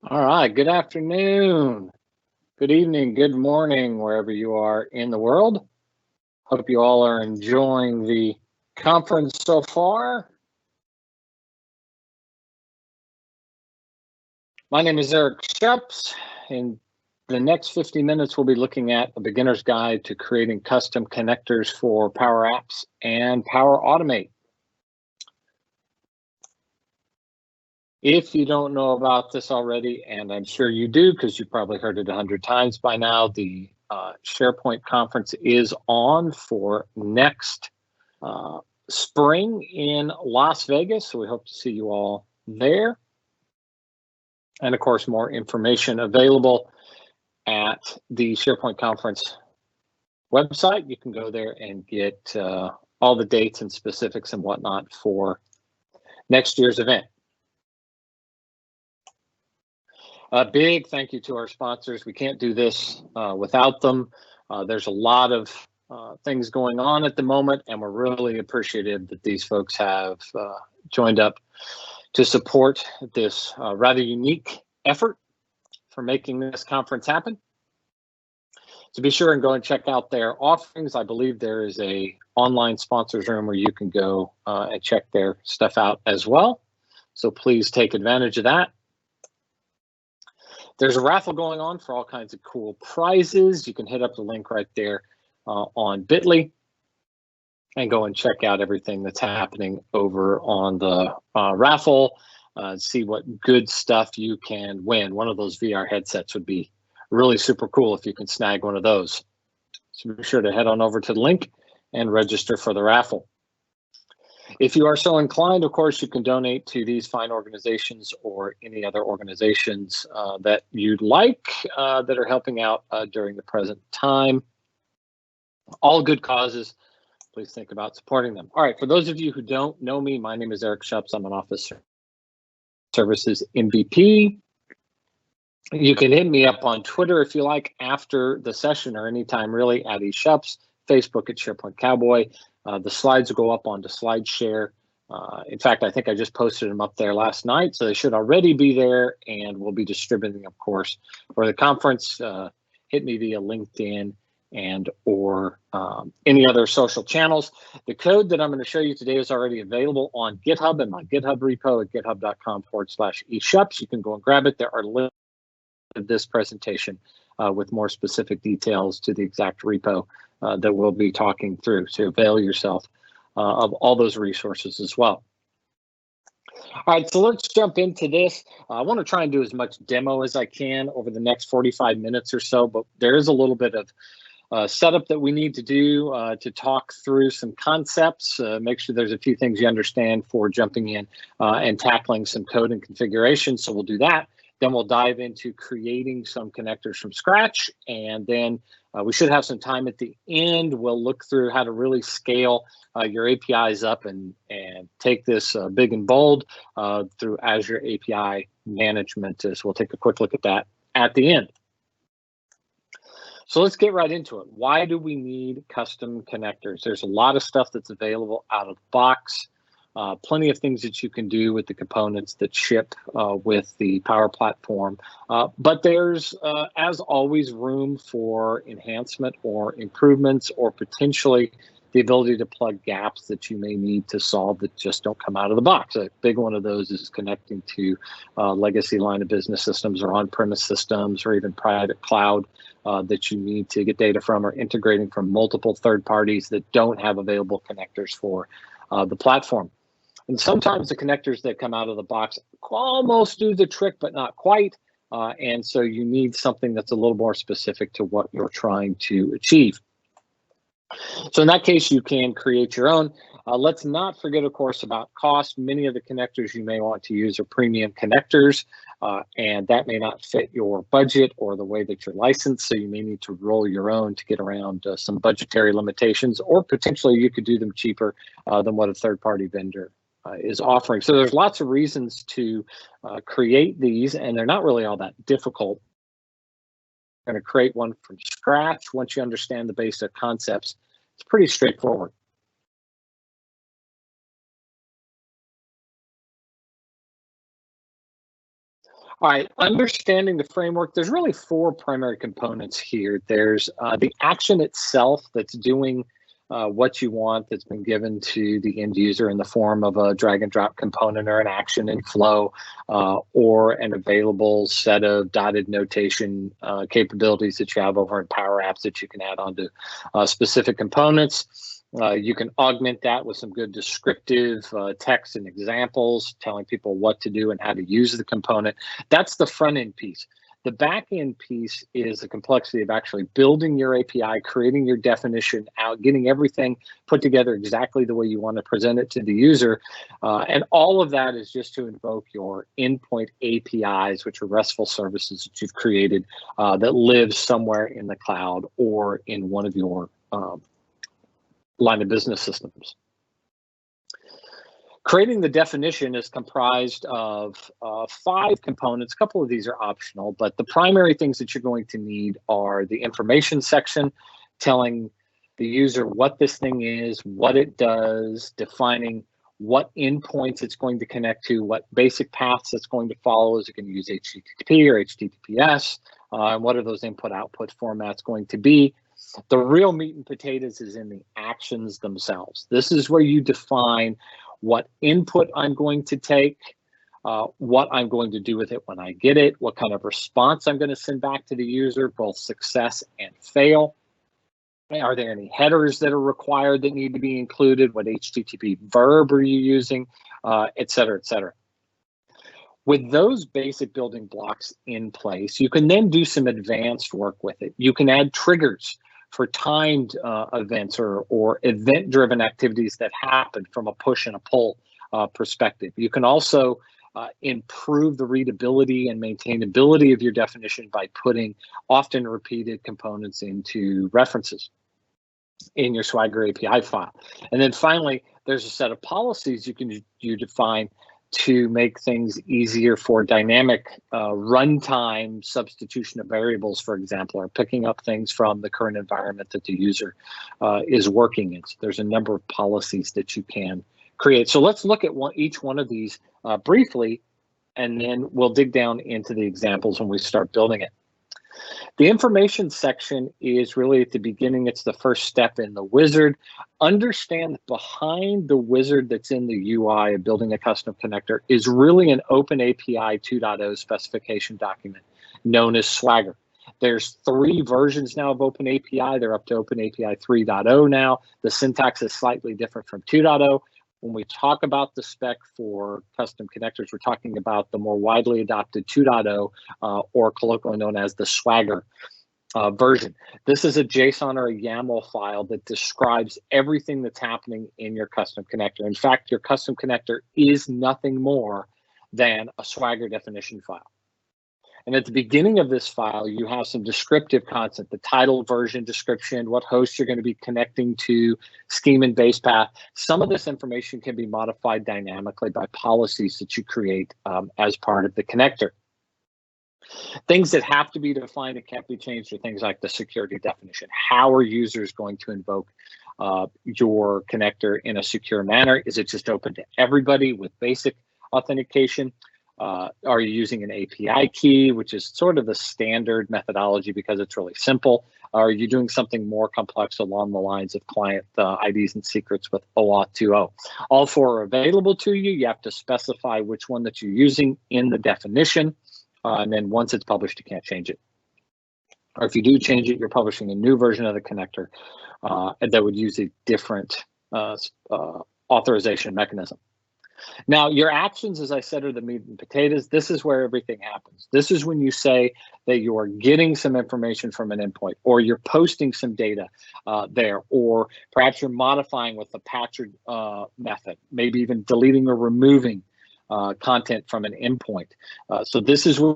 All right, good afternoon, good evening, good morning, wherever you are in the world. Hope you all are enjoying the conference so far. My name is Eric Shupps. In the next 50 minutes, we'll be looking at a beginner's guide to creating custom connectors for Power Apps and Power Automate. If you don't know about this already, and I'm sure you do because you've probably heard it 100 times by now, the SharePoint conference is on for next spring in Las Vegas. So we hope to see you all there. And of course, more information available at the SharePoint conference website. You can go there and get all the dates and specifics and whatnot for next year's event. A big thank you to our sponsors. We can't do this without them. There's a lot of things going on at the moment, and we're really appreciative that these folks have joined up to support this rather unique effort for making this conference happen. So be sure and go and check out their offerings. I believe there is a online sponsors room where you can go and check their stuff out as well. So please take advantage of that. There's a raffle going on for all kinds of cool prizes. You can hit up the link right there on Bitly and go and check out everything that's happening over on the raffle. See what good stuff you can win. One of those VR headsets would be really super cool if you can snag one of those. So be sure to head on over to the link and register for the raffle. If you are so inclined, of course, you can donate to these fine organizations or any other organizations that you'd like that are helping out during the present time. All good causes. Please think about supporting them. All right, for those of you who don't know me, my name is Eric Shupps. I'm an Office Services MVP. You can hit me up on Twitter if you like after the session or anytime really at eShupps, Facebook at SharePoint Cowboy. The slides will go up onto SlideShare. In fact, I think I just posted them up there last night, so they should already be there, and we'll be distributing, of course, for the conference. Hit me via LinkedIn and or any other social channels. The code that I'm going to show you today is already available on GitHub and my GitHub repo at github.com/eShupps. You can go and grab it. There are links to this presentation with more specific details to the exact repo that we'll be talking through. So avail yourself of all those resources as well. All right, so let's jump into this. I want to try and do as much demo as I can over the next 45 minutes or so, but there is a little bit of setup that we need to do to talk through some concepts, make sure there's a few things you understand for jumping in and tackling some code and configuration. So we'll do that. Then we'll dive into creating some connectors from scratch. And then we should have some time at the end. We'll look through how to really scale your APIs up and take this big and bold through Azure API Management. So we'll take a quick look at that at the end. So let's get right into it. Why do we need custom connectors? There's a lot of stuff that's available out of the box. Plenty of things that you can do with the components that ship with the Power Platform. But there's, as always, room for enhancement or improvements or potentially the ability to plug gaps that you may need to solve that just don't come out of the box. A big one of those is connecting to legacy line of business systems or on-premise systems or even private cloud that you need to get data from, or integrating from multiple third parties that don't have available connectors for the platform. And sometimes the connectors that come out of the box almost do the trick, but not quite. And so you need something that's a little more specific to what you're trying to achieve. So in that case, you can create your own. Let's not forget, of course, about cost. Many of the connectors you may want to use are premium connectors, and that may not fit your budget or the way that you're licensed. So you may need to roll your own to get around some budgetary limitations, or potentially you could do them cheaper than what a third-party vendor is offering. So there's lots of reasons to create these, and they're not really all that difficult. Going to create one from scratch. Once you understand the basic concepts, it's pretty straightforward. All right, understanding the framework, there's really four primary components here. There's the action itself that's doing what you want, that's been given to the end user in the form of a drag and drop component or an action in flow or an available set of dotted notation capabilities that you have over in Power Apps that you can add onto specific components. You can augment that with some good descriptive text and examples, telling people what to do and how to use the component. That's the front end piece. The back end piece is the complexity of actually building your API, creating your definition out, getting everything put together exactly the way you want to present it to the user. And all of that is just to invoke your endpoint APIs, which are RESTful services that you've created that live somewhere in the cloud or in one of your line of business systems. Creating the definition is comprised of 5 components. A couple of these are optional, but the primary things that you're going to need are the information section, telling the user what this thing is, what it does, defining what endpoints it's going to connect to, what basic paths it's going to follow. Is it going to use HTTP or HTTPS? And what are those input-output formats going to be? The real meat and potatoes is in the actions themselves. This is where you define what input I'm going to take, what I'm going to do with it when I get it, what kind of response I'm going to send back to the user, both success and fail. Are there any headers that are required that need to be included? What HTTP verb are you using, et cetera, et cetera. With those basic building blocks in place, you can then do some advanced work with it. You can add triggers for timed events or event-driven activities that happen from a push and a pull perspective. You can also improve the readability and maintainability of your definition by putting often repeated components into references in your Swagger API file. And then finally, there's a set of policies you define to make things easier for dynamic runtime substitution of variables, for example, or picking up things from the current environment that the user is working in. So there's a number of policies that you can create. So let's look at each one of these briefly, and then we'll dig down into the examples when we start building it. The information section is really at the beginning. It's the first step in the wizard. Understand that behind the wizard that's in the UI of building a custom connector is really an Open API 2.0 specification document known as Swagger. There's 3 versions now of Open API. They're up to Open API 3.0 now. The syntax is slightly different from 2.0. When we talk about the spec for custom connectors, we're talking about the more widely adopted 2.0 or colloquially known as the Swagger version. This is a JSON or a YAML file that describes everything that's happening in your custom connector. In fact, your custom connector is nothing more than a Swagger definition file. And at the beginning of this file, you have some descriptive content, the title, version, description, what host you're going to be connecting to, scheme and base path. Some of this information can be modified dynamically by policies that you create as part of the connector. Things that have to be defined and can't be changed are things like the security definition. How are users going to invoke your connector in a secure manner? Is it just open to everybody with basic authentication? Are you using an API key, which is sort of the standard methodology because it's really simple? Are you doing something more complex along the lines of client IDs and secrets with OAuth 2.0? All 4 are available to you. You have to specify which one that you're using in the definition. And then once it's published, you can't change it. Or if you do change it, you're publishing a new version of the connector that would use a different authorization mechanism. Now, your actions, as I said, are the meat and potatoes. This is where everything happens. This is when you say that you are getting some information from an endpoint, or you're posting some data there, or perhaps you're modifying with the patcher method, maybe even deleting or removing content from an endpoint. So this is where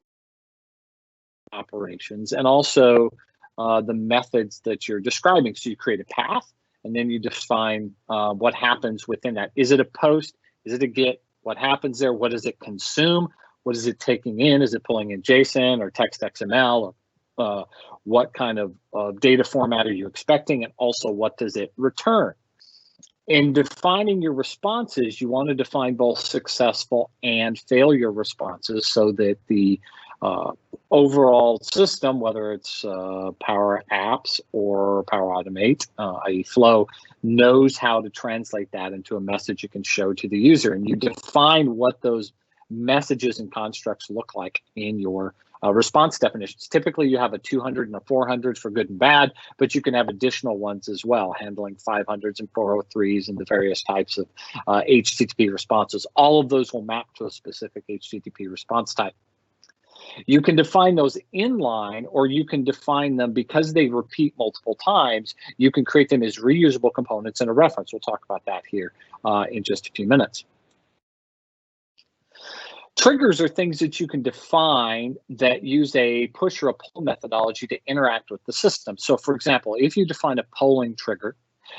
operations and also the methods that you're describing. So you create a path, and then you define what happens within that. Is it a post? Is it a GET? What happens there? What does it consume? What is it taking in? Is it pulling in JSON or text XML? Or what kind of data format are you expecting? And also, what does it return? In defining your responses, you want to define both successful and failure responses so that the overall system, whether it's Power Apps or Power Automate, i.e. Flow, knows how to translate that into a message you can show to the user. And you define what those messages and constructs look like in your response definitions. Typically, you have a 200 and a 400 for good and bad, but you can have additional ones as well, handling 500s and 403s and the various types of HTTP responses. All of those will map to a specific HTTP response type. You can define those inline, or you can define them because they repeat multiple times. You can create them as reusable components in a reference. We'll talk about that here in just a few minutes. Triggers are things that you can define that use a push or a pull methodology to interact with the system. So for example, if you define a polling trigger,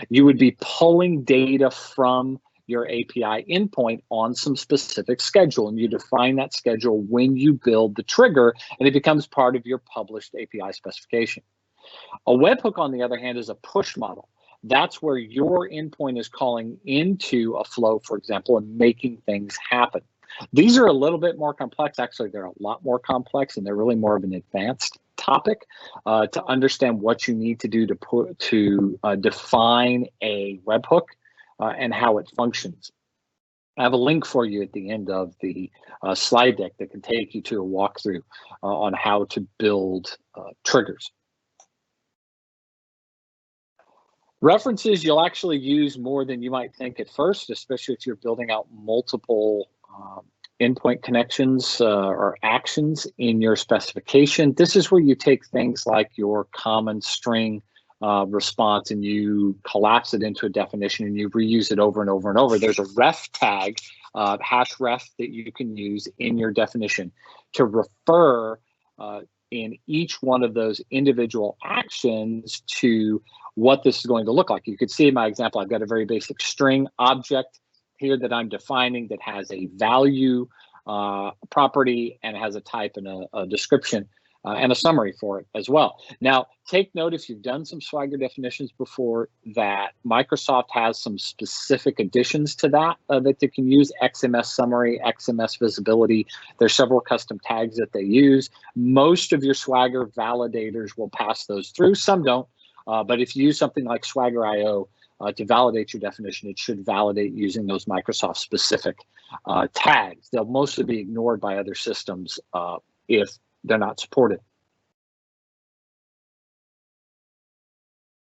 you would be pulling data from your API endpoint on some specific schedule, and you define that schedule when you build the trigger, and it becomes part of your published API specification. A webhook, on the other hand, is a push model. That's where your endpoint is calling into a flow, for example, and making things happen. These are a little bit more complex. Actually, they're a lot more complex, and they're really more of an advanced topic to understand what you need to do to define a webhook and how it functions. I have a link for you at the end of the slide deck that can take you to a walkthrough on how to build triggers. References you'll actually use more than you might think at first, especially if you're building out multiple endpoint connections or actions in your specification. This is where you take things like your common string response and you collapse it into a definition and you reuse it over and over and over. There's a ref tag, hash ref, that you can use in your definition to refer in each one of those individual actions to what this is going to look like. You could see in my example, I've got a very basic string object here that I'm defining that has a value property and has a type and a description and a summary for it as well. Now, take note, if you've done some Swagger definitions before, that Microsoft has some specific additions to that that they can use: XMS summary, XMS visibility. There's several custom tags that they use. Most of your Swagger validators will pass those through. Some don't, but if you use something like Swagger IO, to validate your definition, it should validate using those Microsoft specific tags. They'll mostly be ignored by other systems if they're not supported.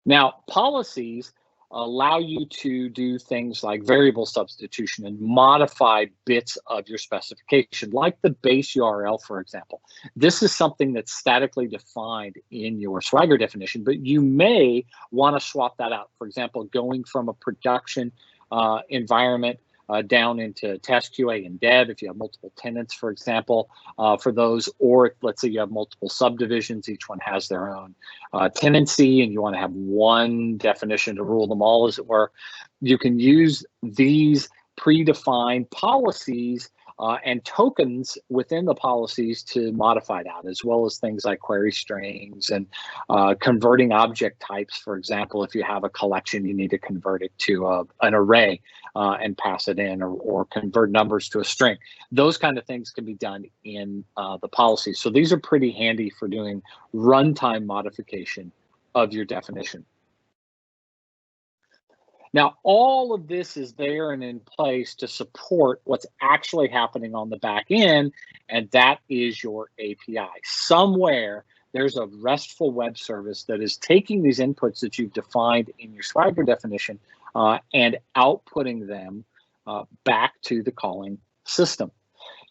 Now, policies allow you to do things like variable substitution and modify bits of your specification, like the base URL, for example. This is something that's statically defined in your Swagger definition, but you may want to swap that out. For example, going from a production environment down into test, QA, and dev, if you have multiple tenants, for example, for those, or let's say you have multiple subdivisions, each one has their own tenancy, and you want to have one definition to rule them all, as it were. You can use these predefined policies and tokens within the policies to modify that, as well as things like query strings and converting object types. For example, if you have a collection, you need to convert it to an array and pass it in, or convert numbers to a string. Those kind of things can be done in the policies. So these are pretty handy for doing runtime modification of your definition. Now, all of this is there and in place to support what's actually happening on the back end, and that is your API. Somewhere there's a RESTful web service that is taking these inputs that you've defined in your Swagger definition and outputting them back to the calling system.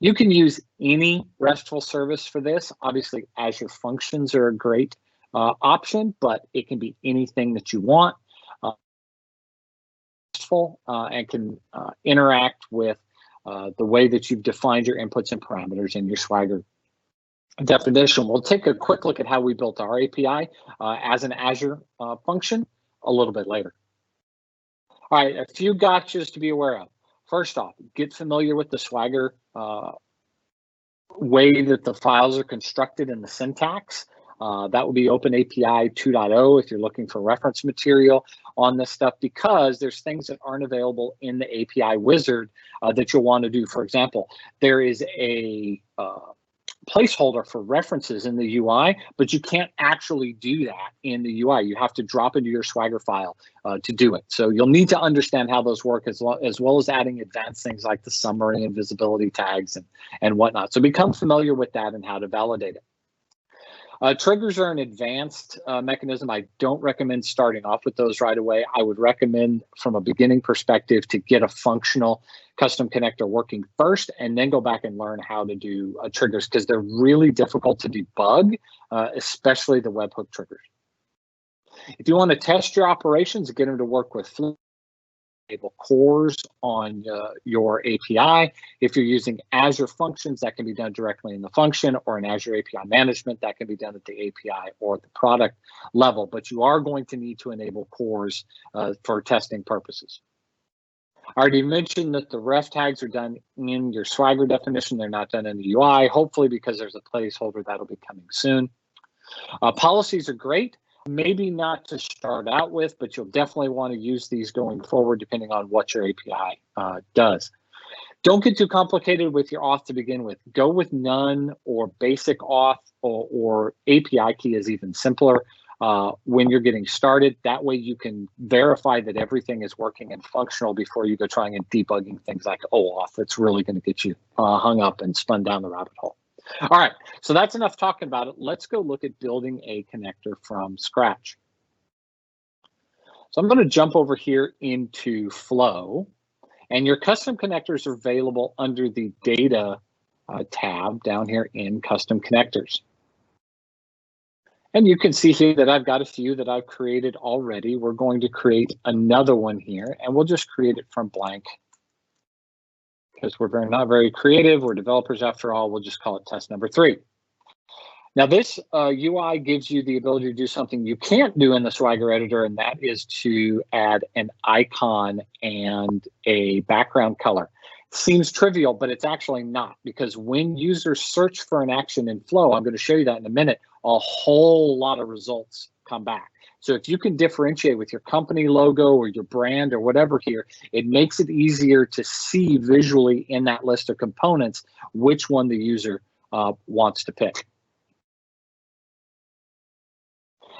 You can use any RESTful service for this. Obviously, Azure Functions are a great option, but it can be anything that you want. And can interact with the way that you've defined your inputs and parameters in your Swagger definition. We'll take a quick look at how we built our API as an Azure function a little bit later. All right, a few gotchas to be aware of. First off, get familiar with the Swagger way that the files are constructed and the syntax. That would be Open API 2.0 if you're looking for reference material on this stuff, because there's things that aren't available in the API wizard that you'll want to do. For example, there is a placeholder for references in the UI, but you can't actually do that in the UI. You have to drop into your Swagger file to do it. So you'll need to understand how those work, as well as adding advanced things like the summary and visibility tags and whatnot. So become familiar with that and how to validate it. Triggers are an advanced mechanism. I don't recommend starting off with those right away. I would recommend, from a beginning perspective, to get a functional custom connector working first, and then go back and learn how to do triggers, because they're really difficult to debug, especially the webhook triggers. If you want to test your operations, get them to work with enable cores on your API. If you're using Azure Functions, that can be done directly in the function, or in Azure API Management, that can be done at the API or the product level. But you are going to need to enable cores for testing purposes. I already mentioned that the ref tags are done in your Swagger definition. They're not done in the UI, hopefully because there's a placeholder that'll be coming soon. Policies are great. Maybe not to start out with, but you'll definitely want to use these going forward depending on what your API does. Don't get too complicated with your auth to begin with. Go with none or basic auth, or API key is even simpler when you're getting started. That way you can verify that everything is working and functional before you go trying and debugging things like OAuth. That's really going to get you hung up and spun down the rabbit hole. All right, so that's enough talking about it. Let's go look at building a connector from scratch. So I'm going to jump over here into Flow, and your custom connectors are available under the Data tab down here in Custom Connectors. And you can see here that I've got a few that I've created already. We're going to create another one here, and we'll just create it from blank, because we're not very creative. We're developers after all. We'll just call it test number 3. Now this UI gives you the ability to do something you can't do in the Swagger editor, and that is to add an icon and a background color. Seems trivial, but it's actually not, because when users search for an action in Flow, I'm going to show you that in a minute, a whole lot of results come back. So if you can differentiate with your company logo or your brand or whatever here, it makes it easier to see visually in that list of components which one the user wants to pick.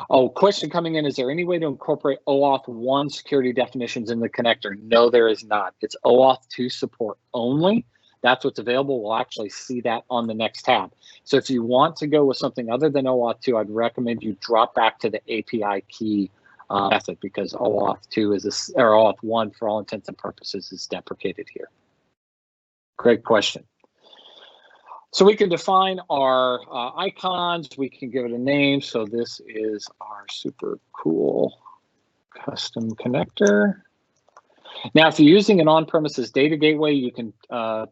Oh, question coming in, is there any way to incorporate OAuth 1 security definitions in the connector? No, there is not. It's OAuth 2 support only. That's what's available. We'll actually see that on the next tab. So if you want to go with something other than OAuth 2, I'd recommend you drop back to the API key method, because OAuth 2 is or OAuth 1 for all intents and purposes is deprecated here. Great question. So we can define our icons. We can give it a name. So this is our super cool custom connector. Now, if you're using an on-premises data gateway, you can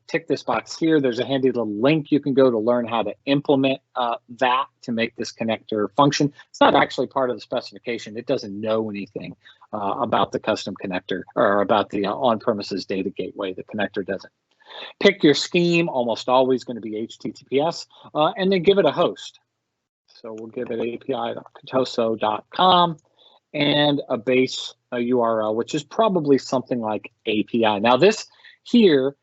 tick this box here. There's a handy little link you can go to learn how to implement that to make this connector function. It's not actually part of the specification. It doesn't know anything about the custom connector, or about the on-premises data gateway. The connector doesn't. Pick your scheme, almost always going to be HTTPS, and then give it a host. So we'll give it api.contoso.com and a base URL, which is probably something like API. Now this here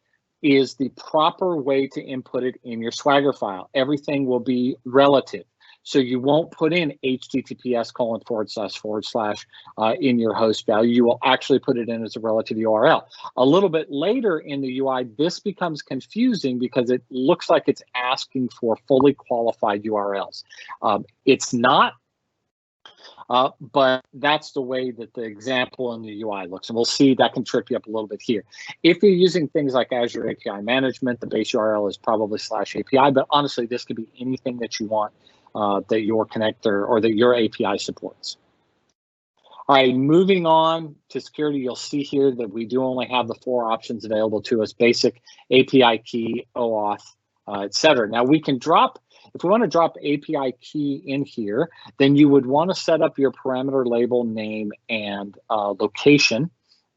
is the proper way to input it in your Swagger file. Everything will be relative. So you won't put in https:// in your host value. You will actually put it in as a relative URL. A little bit later in the UI, this becomes confusing because it looks like it's asking for fully qualified URLs. It's not, but that's the way that the example in the UI looks. And we'll see that can trip you up a little bit here. If you're using things like Azure API Management, the base URL is probably /API, but honestly, this could be anything that you want that your connector or that your API supports. All right, moving on to security, you'll see here that we do only have the 4 options available to us: basic, API key, OAuth, etc. Now we can drop, if we want to drop API key in here, then you would want to set up your parameter label name and location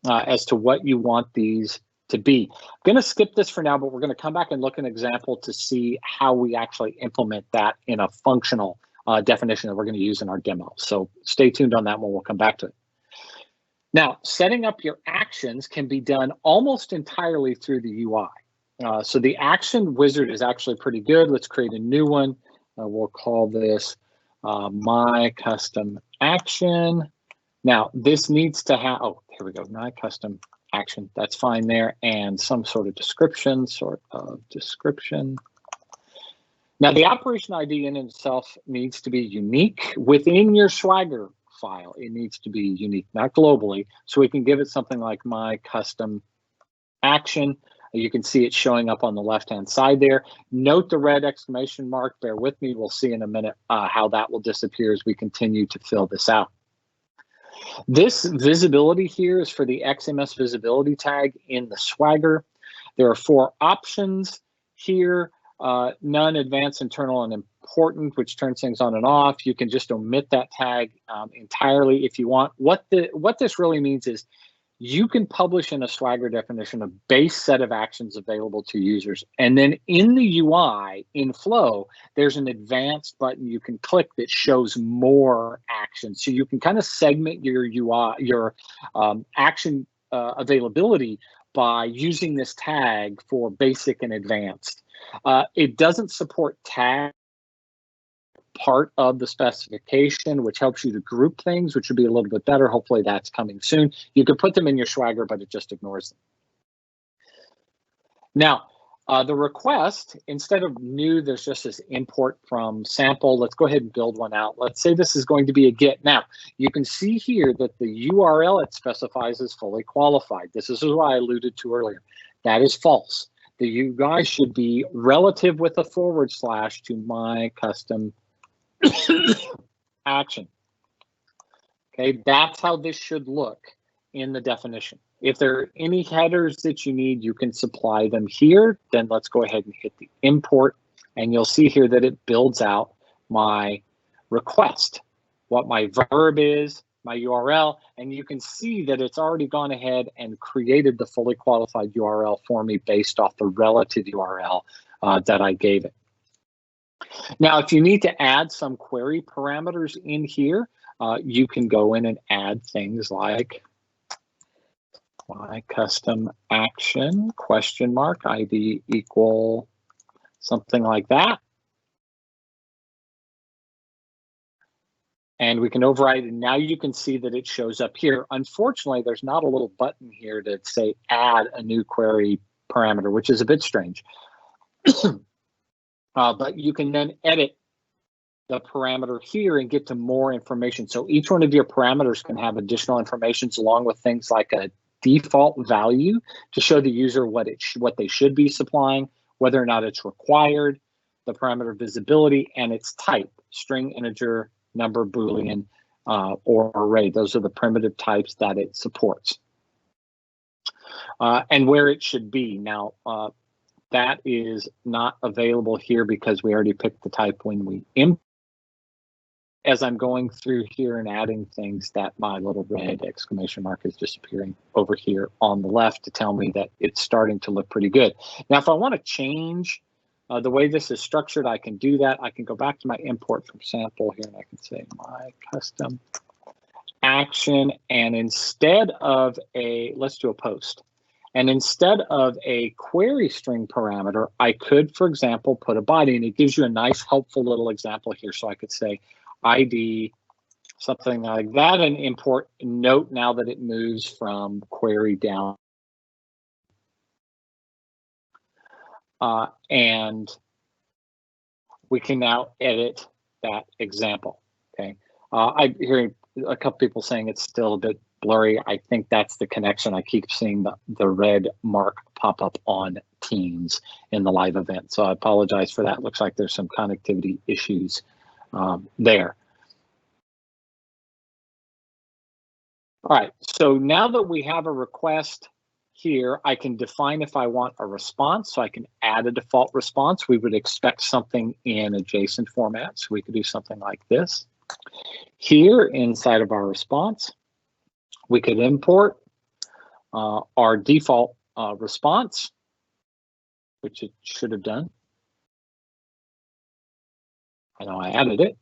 as to what you want these to be. I'm going to skip this for now, but we're going to come back and look at an example to see how we actually implement that in a functional definition that we're going to use in our demo. So stay tuned on that one. We'll come back to it. Now, setting up your actions can be done almost entirely through the UI. So the action wizard is actually pretty good. Let's create a new one. We'll call this my custom action. Now, this needs to have, oh, here we go, my custom action. That's fine there. And some sort of description, Now, the operation ID in itself needs to be unique within your Swagger file. It needs to be unique, not globally. So we can give it something like my custom action. You can see it showing up on the left-hand side there. Note the red exclamation mark. Bear with me. We'll see in a minute how that will disappear as we continue to fill this out. This visibility here is for the XMS visibility tag in the Swagger. There are 4 options here. None, advanced, internal, and important, which turns things on and off. You can just omit that tag entirely if you want. What this really means is you can publish in a Swagger definition a base set of actions available to users. And then in the UI, in Flow, there's an advanced button you can click that shows more actions. So you can kind of segment your UI, your action availability by using this tag for basic and advanced. It doesn't support tag part of the specification, which helps you to group things, which would be a little bit better. Hopefully that's coming soon. You could put them in your Swagger, but it just ignores them. Now, the request, instead of new, there's just this import from sample. Let's go ahead and build one out. Let's say this is going to be a GET. Now, you can see here that the URL it specifies is fully qualified. This is what I alluded to earlier. That is false. The UI should be relative with a / to my custom action. Okay, that's how this should look in the definition. If there are any headers that you need, you can supply them here. Then let's go ahead and hit the import, and you'll see here that it builds out my request, what my verb is, my URL, and you can see that it's already gone ahead and created the fully qualified URL for me based off the relative URL that I gave it. Now, if you need to add some query parameters in here, you can go in and add things like my custom action, ID equal something like that. And we can override it. Now you can see that it shows up here. Unfortunately, there's not a little button here to say add a new query parameter, which is a bit strange. But you can then edit the parameter here and get to more information. So each one of your parameters can have additional information along with things like a default value to show the user what they should be supplying, whether or not it's required, the parameter visibility, and its type, string, integer, number, Boolean, or array. Those are the primitive types that it supports. And where it should be. Now, that is not available here because we already picked the type when we import. As I'm going through here and adding things, that my little red exclamation mark is disappearing over here on the left to tell me that it's starting to look pretty good. Now, if I want to change the way this is structured, I can do that. I can go back to my import from sample here and I can say my custom action. And instead of let's do a post. And instead of a query string parameter, I could, for example, put a body, and it gives you a nice, helpful little example here. So I could say ID, something like that, and import. Note now that it moves from query down. And we can now edit that example, okay? I'm hearing a couple people saying it's still a bit blurry. I think that's the connection. I keep seeing the red mark pop up on Teams in the live event. So I apologize for that. Looks like there's some connectivity issues there. All right, so now that we have a request here, I can define if I want a response. So I can add a default response. We would expect something in a JSON format. So we could do something like this. Here inside of our response, we could import our default response, which it should have done. I know I added it.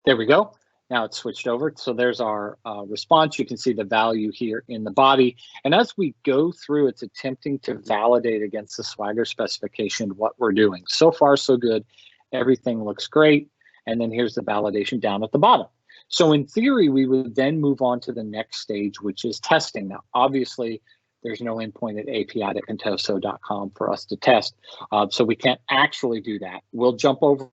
There we go. Now it's switched over. So there's our response. You can see the value here in the body. And as we go through, it's attempting to validate against the Swagger specification what we're doing. So far, so good. Everything looks great. And then here's the validation down at the bottom. So in theory, we would then move on to the next stage, which is testing. Now, obviously, there's no endpoint at api.contoso.com for us to test. So we can't actually do that. We'll jump over.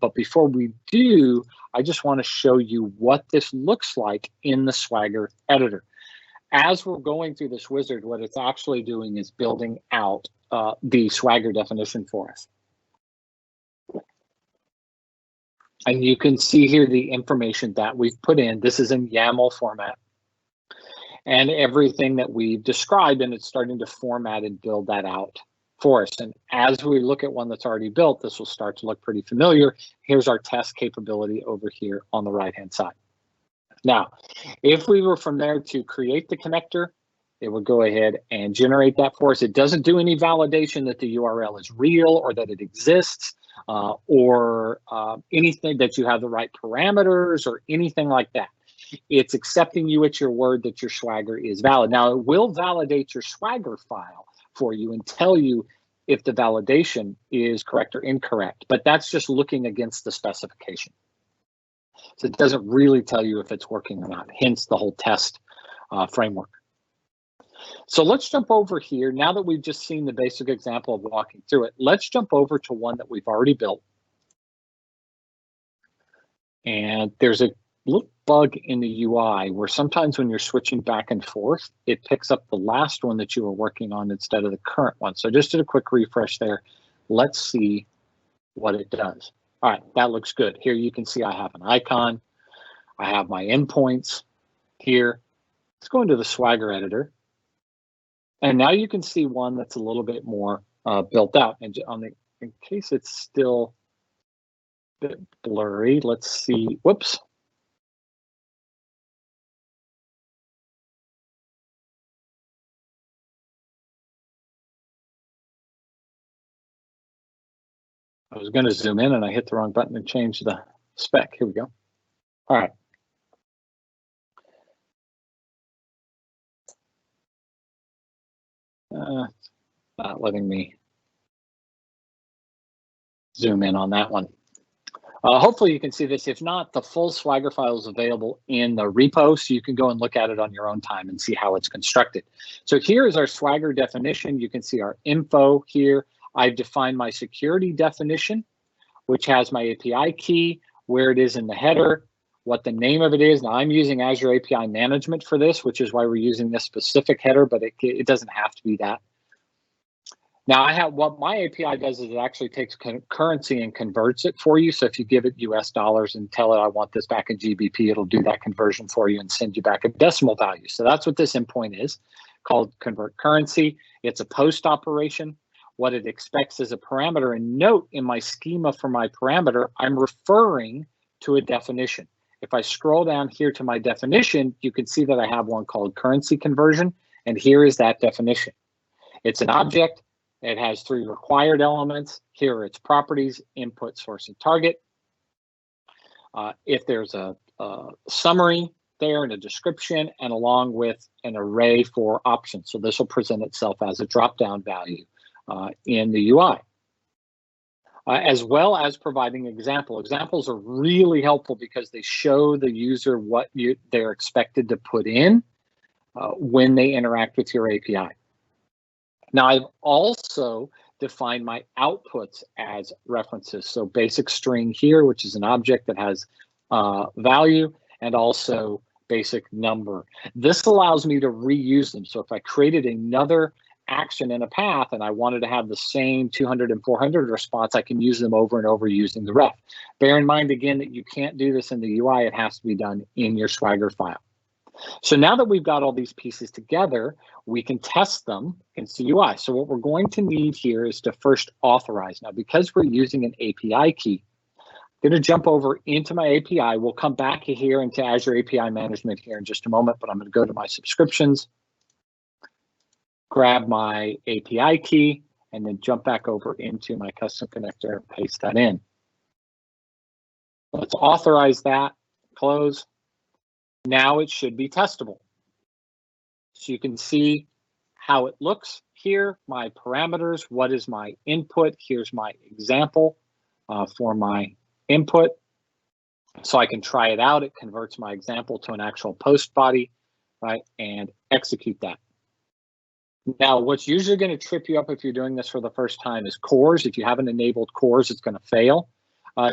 But before we do, I just want to show you what this looks like in the Swagger editor. As we're going through this wizard, what it's actually doing is building out the Swagger definition for us. And you can see here the information that we've put in. This is in YAML format. And everything that we've described, and it's starting to format and build that out for us. And as we look at one that's already built, this will start to look pretty familiar. Here's our test capability over here on the right-hand side. Now, if we were from there to create the connector, it would go ahead and generate that for us. It doesn't do any validation that the URL is real or that it exists or anything that you have the right parameters or anything like that. It's accepting you at your word that your Swagger is valid. Now, it will validate your Swagger file for you and tell you if the validation is correct or incorrect, but that's just looking against the specification. So it doesn't really tell you if it's working or not, hence the whole test framework. So let's jump over here. Now that we've just seen the basic example of walking through it, let's jump over to one that we've already built. And there's a little bug in the UI where sometimes when you're switching back and forth, it picks up the last one that you were working on instead of the current one. So just did a quick refresh there. Let's see what it does. All right, that looks good. Here you can see I have an icon. I have my endpoints here. Let's go into the Swagger editor. And now you can see one that's a little bit more built out. And in case it's still a bit blurry, let's see. Whoops. I was going to zoom in and I hit the wrong button and change the spec. Here we go. All right. Not letting me zoom in on that one. Hopefully you can see this. If not, the full Swagger file is available in the repo, so you can go and look at it on your own time and see how it's constructed. So here is our Swagger definition. You can see our info here. I've defined my security definition, which has my API key, where it is in the header, what the name of it is. Now I'm using Azure API Management for this, which is why we're using this specific header, but it doesn't have to be that. Now I have, what my API does is it actually takes currency and converts it for you. So if you give it US dollars and tell it I want this back in GBP, it'll do that conversion for you and send you back a decimal value. So that's what this endpoint is, called convert currency. It's a post operation. What it expects is a parameter, and note in my schema for my parameter, I'm referring to a definition. If I scroll down here to my definition, you can see that I have one called currency conversion, and here is that definition. It's an object. It has 3 required elements. Here are its properties: input, source, and target. If there's a summary there and a description, and along with an array for options. So this will present itself as a drop-down value in the UI. As well as providing example. Examples are really helpful because they show the user what they're expected to put in when they interact with your API. Now, I've also defined my outputs as references. So basic string here, which is an object that has value, and also basic number. This allows me to reuse them. So if I created another action in a path and I wanted to have the same 200 and 400 response, I can use them over and over using the ref. Bear in mind, again, that you can't do this in the UI. It has to be done in your Swagger file. So now that we've got all these pieces together, we can test them against the UI. So what we're going to need here is to first authorize. Now, because we're using an API key, I'm going to jump over into my API. We'll come back here into Azure API Management here in just a moment, but I'm going to go to my subscriptions, grab my API key, and then jump back over into my custom connector and paste that in. Let's authorize that, close. Now it should be testable. So you can see how it looks here, my parameters, what is my input. Here's my example for my input. So I can try it out. It converts my example to an actual post body, right? And execute that. Now, what's usually going to trip you up if you're doing this for the first time is CORS. If you haven't enabled CORS, it's going to fail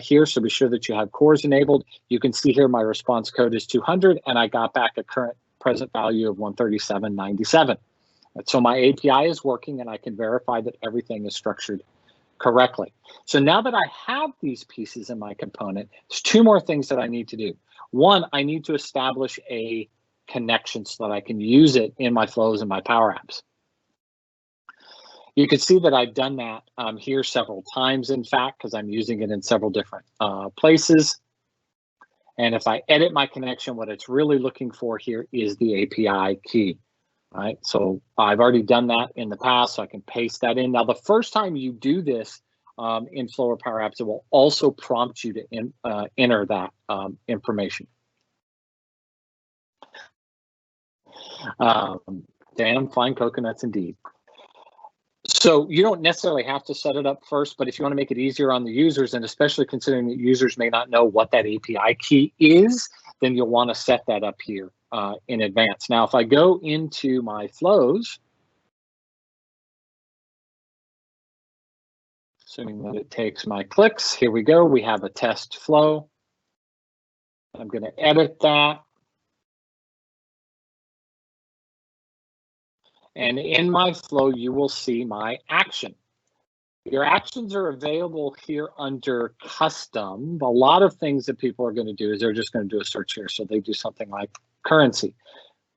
here. So be sure that you have CORS enabled. You can see here my response code is 200, and I got back a current present value of 137.97. So my API is working, and I can verify that everything is structured correctly. So now that I have these pieces in my component, there's two more things that I need to do. One, I need to establish a connection so that I can use it in my flows and my Power Apps. You can see that I've done that here several times, in fact, because I'm using it in several different places. And if I edit my connection, what it's really looking for here is the API key. Right, so I've already done that in the past, so I can paste that in. Now, the first time you do this in Flow or Power Apps, it will also prompt you to enter that information. Damn fine coconuts indeed. So you don't necessarily have to set it up first, but if you want to make it easier on the users, and especially considering that users may not know what that API key is, then you'll want to set that up here in advance. Now, if I go into my flows, assuming that it takes my clicks, here we go. We have a test flow. I'm going to edit that. And in my flow, you will see my action. Your actions are available here under custom. A lot of things that people are going to do is they're just going to do a search here. So they do something like currency,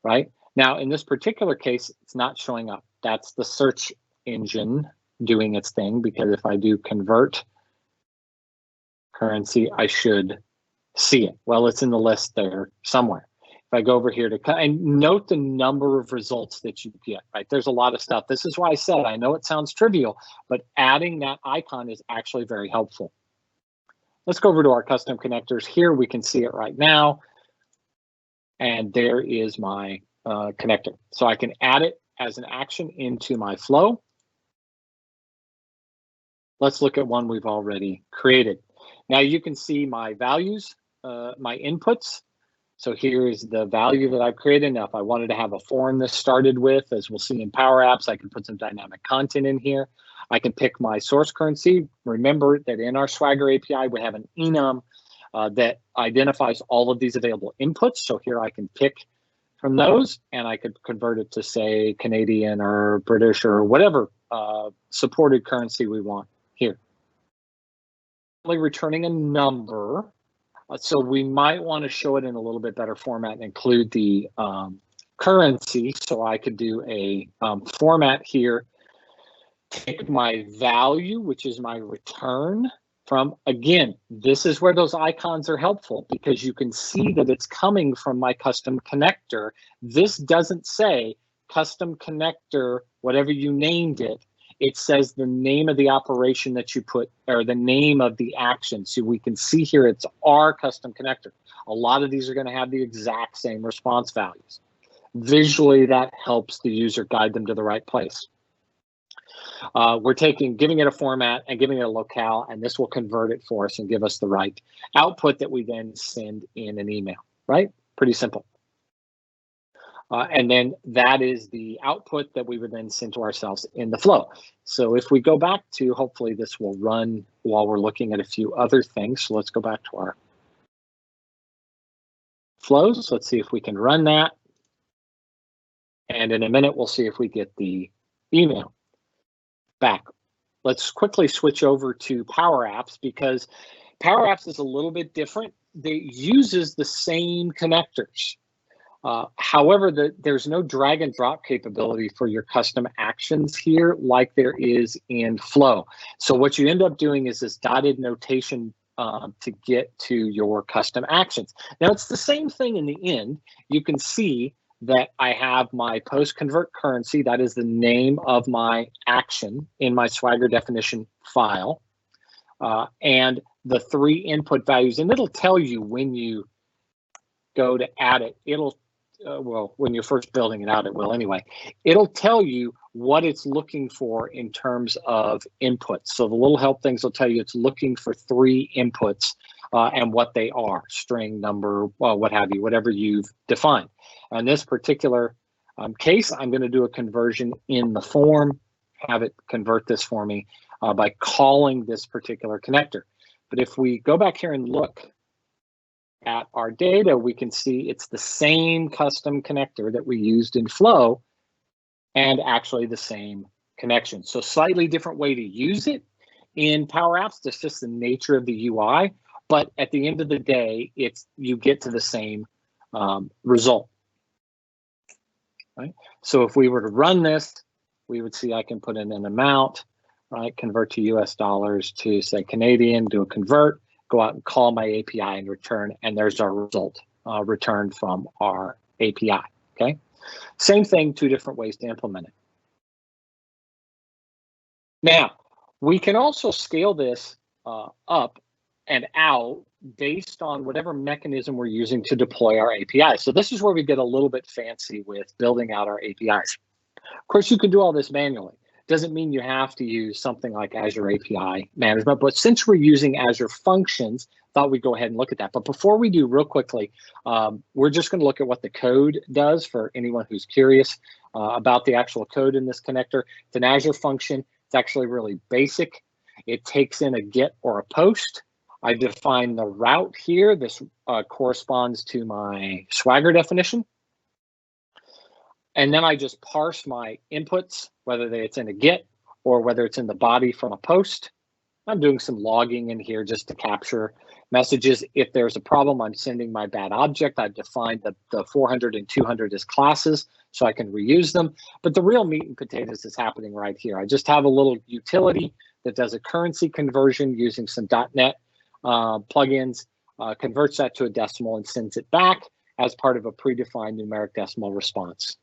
right? Now, in this particular case, it's not showing up. That's the search engine doing its thing, because if I do convert currency, I should see it. Well, it's in the list there somewhere. If I go over here to, and note the number of results that you get, right? There's a lot of stuff. This is why I said, I know it sounds trivial, but adding that icon is actually very helpful. Let's go over to our custom connectors. Here we can see it right now. And there is my connector. So I can add it as an action into my flow. Let's look at one we've already created. Now you can see my values, my inputs. So here is the value that I've created. Now, if I wanted to have a form this started with, as we'll see in Power Apps, I can put some dynamic content in here. I can pick my source currency. Remember that in our Swagger API, we have an enum that identifies all of these available inputs. So here I can pick from those, and I could convert it to, say, Canadian or British or whatever supported currency we want here. Returning a number. So we might want to show it in a little bit better format and include the currency. So I could do a format here, take my value, which is my return from, again, this is where those icons are helpful, because you can see that it's coming from my custom connector. This doesn't say custom connector, whatever you named it. It says the name of the operation that you put, or the name of the action. So we can see here it's our custom connector. A lot of these are going to have the exact same response values. Visually, that helps the user guide them to the right place. We're giving it a format and giving it a locale, and this will convert it for us and give us the right output that we then send in an email, right? Pretty simple. And then that is the output that we would then send to ourselves in the flow. So if we go back to, hopefully this will run while we're looking at a few other things. So let's go back to our flows. Let's see if we can run that. And in a minute, we'll see if we get the email back. Let's quickly switch over to Power Apps, because Power Apps is a little bit different. It uses the same connectors. However, there's no drag and drop capability for your custom actions here like there is in Flow. So what you end up doing is this dotted notation to get to your custom actions. Now, it's the same thing in the end. You can see that I have my post convert currency. That is the name of my action in my Swagger definition file. And the 3 input values, and it'll tell you when you go to add it. It'll, well, when you're first building it out, it will anyway. It'll tell you what it's looking for in terms of inputs. So the little help things will tell you it's looking for 3 inputs and what they are, string, number, what have you, whatever you've defined. In this particular case, I'm going to do a conversion in the form, have it convert this for me by calling this particular connector. But if we go back here and look at our data, we can see it's the same custom connector that we used in Flow and actually the same connection. So slightly different way to use it in Power Apps. That's just the nature of the UI. But at the end of the day, you get to the same result. Right? So if we were to run this, we would see I can put in an amount, right? Convert to US dollars to say Canadian, do a convert, go out and call my API and return, and there's our result returned from our API, okay? Same thing, 2 different ways to implement it. Now, we can also scale this up and out based on whatever mechanism we're using to deploy our API. So this is where we get a little bit fancy with building out our APIs. Of course, you can do all this manually. Doesn't mean you have to use something like Azure API Management, but since we're using Azure Functions, thought we'd go ahead and look at that. But before we do, real quickly, we're just going to look at what the code does for anyone who's curious about the actual code in this connector. It's an Azure function. It's actually really basic. It takes in a get or a post. I define the route here. This corresponds to my Swagger definition. And then I just parse my inputs, whether it's in a get or whether it's in the body from a post. I'm doing some logging in here just to capture messages. If there's a problem, I'm sending my bad object. I've defined the 400 and 200 as classes so I can reuse them. But the real meat and potatoes is happening right here. I just have a little utility that does a currency conversion using some .NET plugins, converts that to a decimal and sends it back as part of a predefined numeric decimal response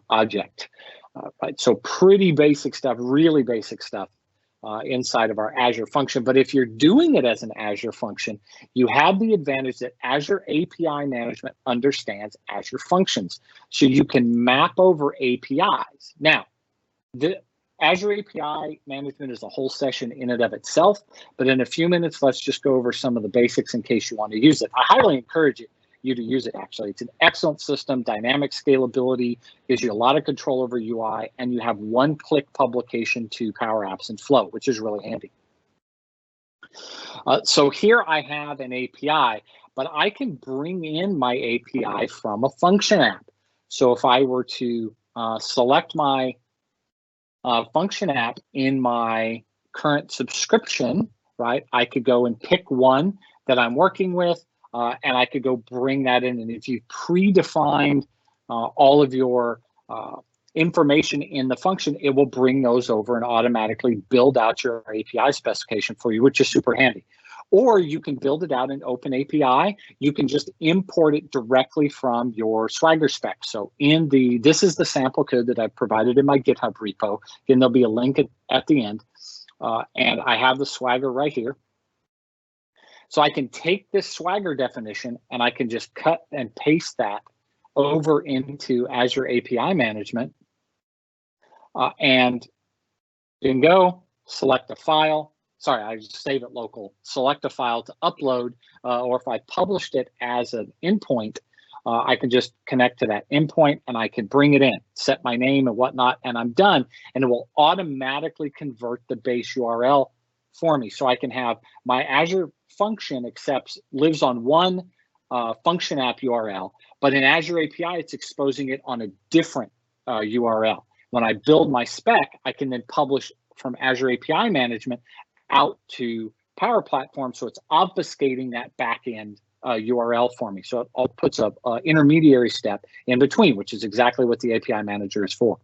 object. Right, so pretty basic stuff, really basic stuff inside of our Azure function. But if you're doing it as an Azure function, you have the advantage that Azure API Management understands Azure Functions. So you can map over APIs. Now, the Azure API Management is a whole session in and of itself, but in a few minutes, let's just go over some of the basics in case you want to use it. I highly encourage you to use it, actually. It's an excellent system, dynamic scalability, gives you a lot of control over UI, and you have one-click publication to Power Apps and Flow, which is really handy. So here I have an API, but I can bring in my API from a function app. So if I were to select my function app in my current subscription, right, I could go and pick one that I'm working with, and I could go bring that in. And if you've predefined all of your information in the function, it will bring those over and automatically build out your API specification for you, which is super handy. Or you can build it out in Open API. You can just import it directly from your Swagger spec. So this is the sample code that I've provided in my GitHub repo. Again, there'll be a link at the end. And I have the Swagger right here. So I can take this Swagger definition and I can just cut and paste that over into Azure API Management. And bingo, select a file. Sorry, I just save it local. Select a file to upload, or if I published it as an endpoint, I can just connect to that endpoint and I can bring it in, set my name and whatnot, and I'm done. And it will automatically convert the base URL for me. So I can have my Azure function lives on one function app URL, but in Azure API, it's exposing it on a different URL. When I build my spec, I can then publish from Azure API Management out to Power Platform, so it's obfuscating that backend URL for me. So it all puts an intermediary step in between, which is exactly what the API Manager is for.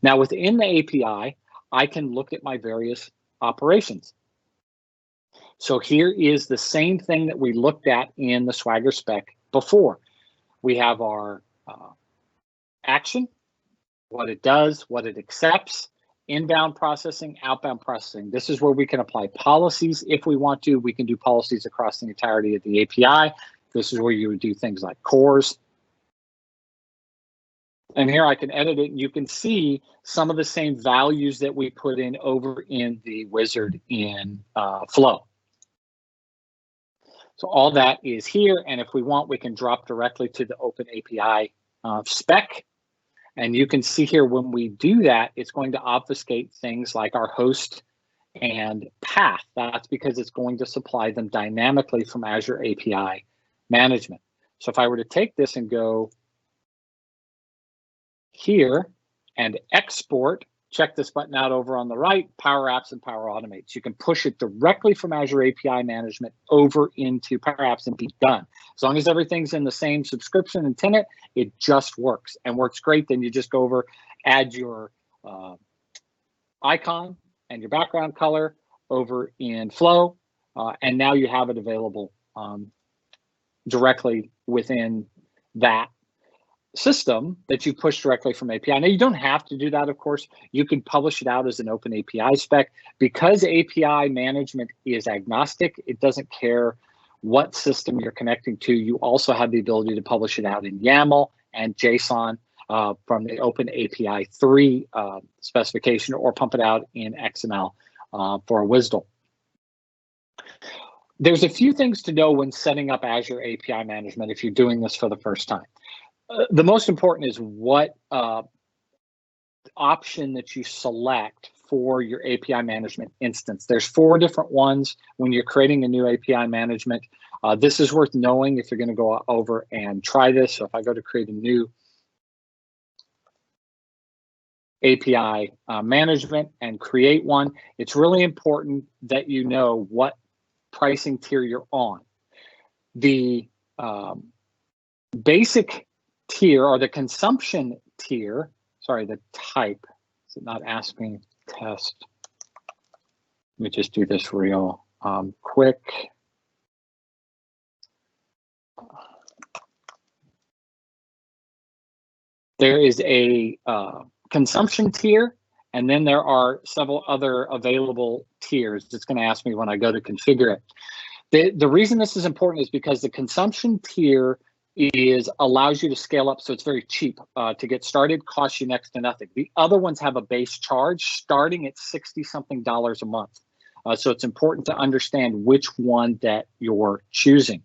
Now, within the API, I can look at my various operations. So here is the same thing that we looked at in the Swagger spec before. We have our action, what it does, what it accepts, inbound processing, outbound processing. This is where we can apply policies if we want to. We can do policies across the entirety of the API. This is where you would do things like cores. And here I can edit it, and you can see some of the same values that we put in over in the wizard in Flow. So all that is here, and if we want, we can drop directly to the Open API spec. And you can see here when we do that, it's going to obfuscate things like our host and path. That's because it's going to supply them dynamically from Azure API Management. So if I were to take this and go here and export, check this button out over on the right, Power Apps and Power Automates. You can push it directly from Azure API Management over into Power Apps and be done. As long as everything's in the same subscription and tenant, it just works and works great. Then you just go over, add your icon and your background color over in Flow, and now you have it available directly within that system that you push directly from API. Now, you don't have to do that, of course. You can publish it out as an open API spec. Because API management is agnostic, it doesn't care what system you're connecting to. You also have the ability to publish it out in YAML and JSON from the Open API 3 specification, or pump it out in XML for a WSDL. There's a few things to know when setting up Azure API Management if you're doing this for the first time. The most important is what option that you select for your API management instance. There's 4 different ones when you're creating a new API management. This is worth knowing if you're going to go over and try this. So if I go to create a new API management and create one, it's really important that you know what pricing tier you're on. The basic tier, or the consumption tier, sorry, the type, is it not asking test? Let me just do this real quick. There is a consumption tier, and then there are several other available tiers. It's going to ask me when I go to configure it. The reason this is important is because the consumption tier allows you to scale up, so it's very cheap to get started, costs you next to nothing. The other ones have a base charge starting at $60-something a month. So it's important to understand which one that you're choosing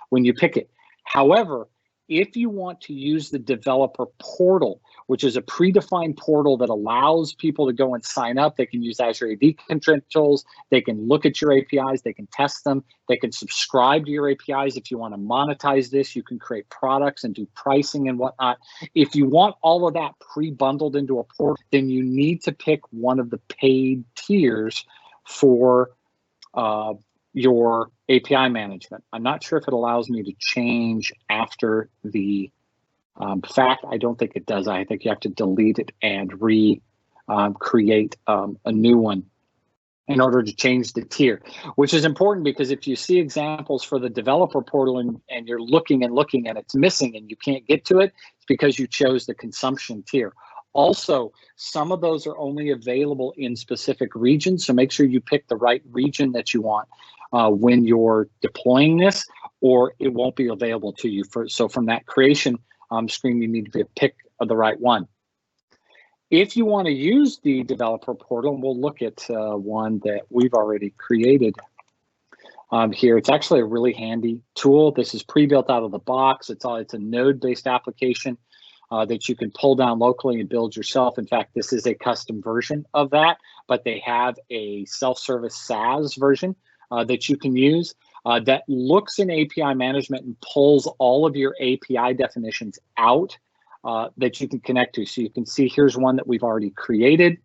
when you pick it. However, if you want to use the developer portal, which is a predefined portal that allows people to go and sign up, they can use Azure AD credentials, they can look at your APIs, they can test them, they can subscribe to your APIs. If you want to monetize this, you can create products and do pricing and whatnot. If you want all of that pre-bundled into a portal, then you need to pick one of the paid tiers for your API management. I'm not sure if it allows me to change after the fact. I don't think it does. I think you have to delete it and create a new one in order to change the tier, which is important because if you see examples for the developer portal and you're looking and it's missing and you can't get to it, it's because you chose the consumption tier. Also, some of those are only available in specific regions, so make sure you pick the right region that you want when you're deploying this, or it won't be available to you. So from that creation screen, you need to pick the right one. If you want to use the developer portal, and we'll look at one that we've already created here. It's actually a really handy tool. This is pre-built out of the box. It's a node-based application that you can pull down locally and build yourself. In fact, this is a custom version of that, but they have a self-service SaaS version that you can use that looks in API management and pulls all of your API definitions out that you can connect to. So you can see here's one that we've already created,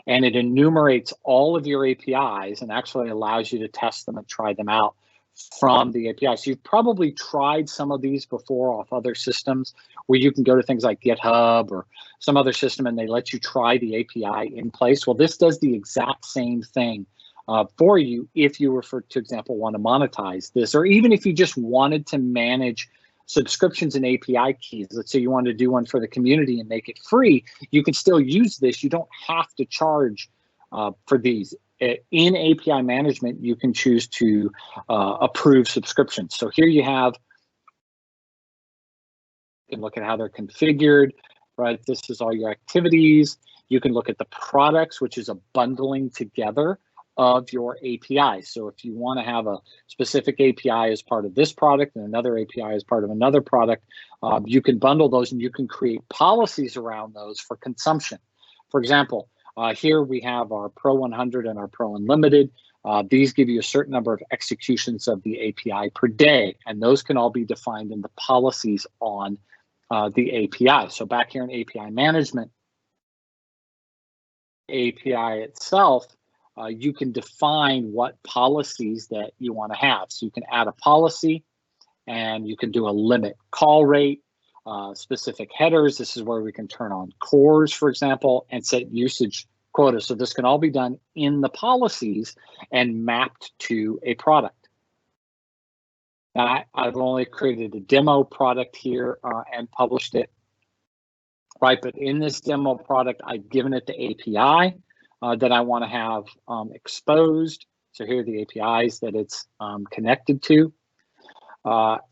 and it enumerates all of your APIs and actually allows you to test them and try them out from the API. So you've probably tried some of these before off other systems where you can go to things like GitHub or some other system and they let you try the API in place. Well, this does the exact same thing for you if you were, for example, want to monetize this, or even if you just wanted to manage subscriptions and API keys. Let's say you want to do one for the community and make it free. You can still use this. You don't have to charge for these. In API management, you can choose to approve subscriptions. So here you have, you can look at how they're configured, right? This is all your activities. You can look at the products, which is a bundling together of your API. So if you want to have a specific API as part of this product and another API as part of another product, you can bundle those and you can create policies around those for consumption. For example, here we have our Pro 100 and our Pro Unlimited. These give you a certain number of executions of the API per day, and those can all be defined in the policies on the API. So back here in API management, API itself, you can define what policies that you want to have. So you can add a policy and you can do a limit call rate, specific headers. This is where we can turn on cores, for example, and set usage quotas. So this can all be done in the policies and mapped to a product. Now, I've only created a demo product here and published it, right? But in this demo product, I've given it the API that I want to have exposed. So here are the APIs that it's connected to,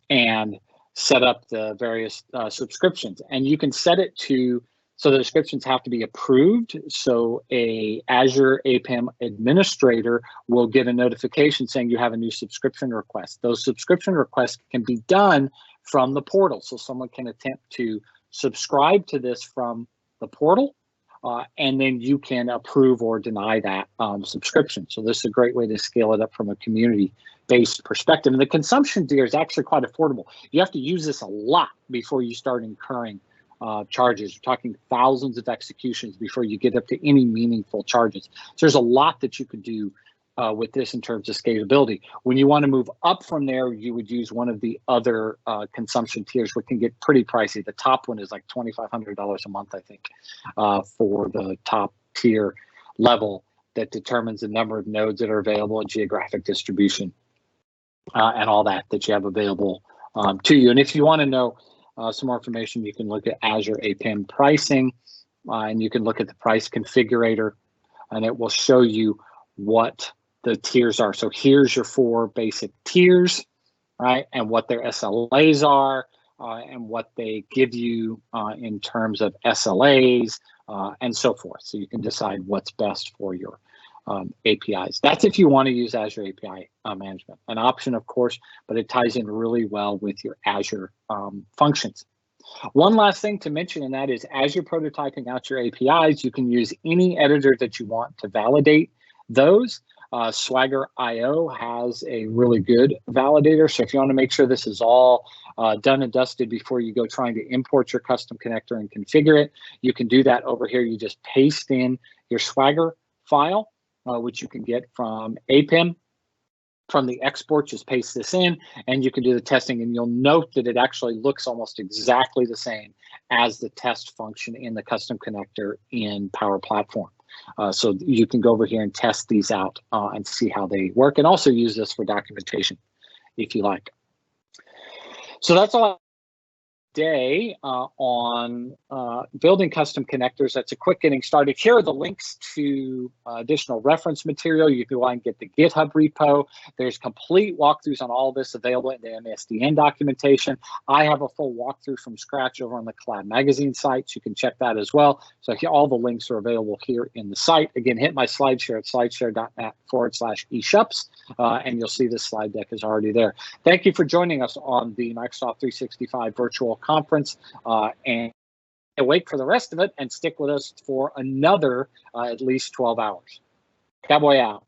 and set up the various subscriptions. And you can set it to, so the subscriptions have to be approved. So a Azure APM administrator will get a notification saying you have a new subscription request. Those subscription requests can be done from the portal. So someone can attempt to subscribe to this from the portal, and then you can approve or deny that subscription. So this is a great way to scale it up from a community-based perspective. And the consumption tier is actually quite affordable. You have to use this a lot before you start incurring charges. You're talking thousands of executions before you get up to any meaningful charges. So there's a lot that you could do with this in terms of scalability. When you want to move up from there, you would use one of the other consumption tiers, which can get pretty pricey. The top one is like $2,500 a month, I think, for the top tier level that determines the number of nodes that are available and geographic distribution and all that you have available to you. And if you want to know some more information, you can look at Azure API Pricing, and you can look at the price configurator, and it will show you what the tiers are. So here's your 4 basic tiers, right? And what their SLAs are, and what they give you in terms of SLAs and so forth. So you can decide what's best for your APIs. That's if you want to use Azure API Management. An option, of course, but it ties in really well with your Azure Functions. One last thing to mention, and that is as you're prototyping out your APIs, you can use any editor that you want to validate those. Swagger.io has a really good validator. So if you want to make sure this is all done and dusted before you go trying to import your custom connector and configure it, you can do that over here. You just paste in your Swagger file, which you can get from APIM. From the export, just paste this in and you can do the testing, and you'll note that it actually looks almost exactly the same as the test function in the custom connector in Power Platform. So you can go over here and test these out and see how they work, and also use this for documentation if you like. So that's all today on building custom connectors. That's a quick getting started. Here are the links to additional reference material. You can go and get the GitHub repo. There's complete walkthroughs on all this available in the MSDN documentation. I have a full walkthrough from scratch over on the Collab Magazine site, so you can check that as well. So all the links are available here in the site. Again, hit my SlideShare at slideshare.net/eShupps, and you'll see this slide deck is already there. Thank you for joining us on the Microsoft 365 virtual conference, and wait for the rest of it and stick with us for another at least 12 hours. Cowboy out.